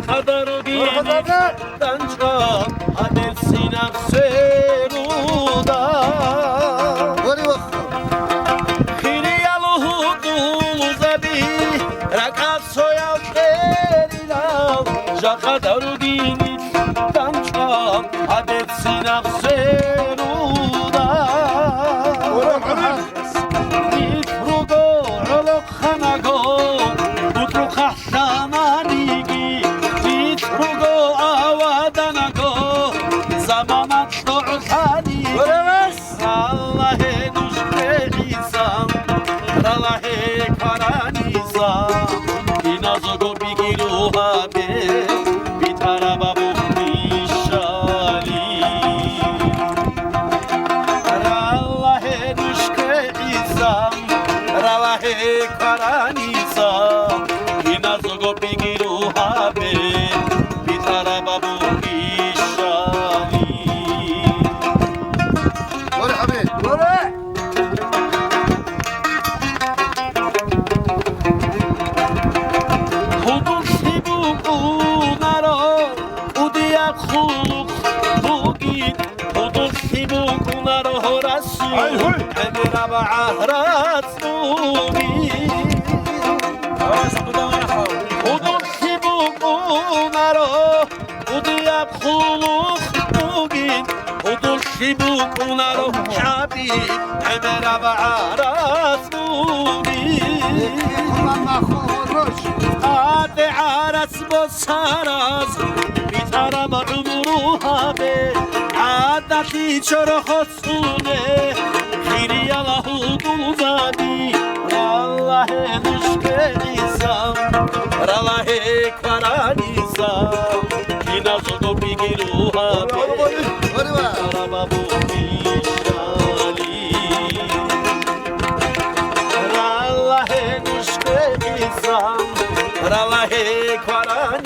Kadar dinimden çıkar adelsin akseruda Hiriyalı duluzabi rakat soyav erilav Kadar dinimden çıkar adelsin akseruda Nifrugo olok hanago Utru kahtamanigi Rugo avadanago Zamamat doğsani Allah'e nuşke izam Allah'e karanizam İnazogo bigiru habe Bitaraba bu nişali Allah'e nuşke izam Allah'e karanizam İnazogo bigiru habe Bunaro şabi emera ba'aras mubi Ade aras bosaras Bitaram umruha be Adati çorhosune Hiriyalahu dulzadi Allah'e nuşke izam Allah'e karanizam Kinazogo bigiruha be Arababu nişali Allah'e nuşke izam Allah'e karan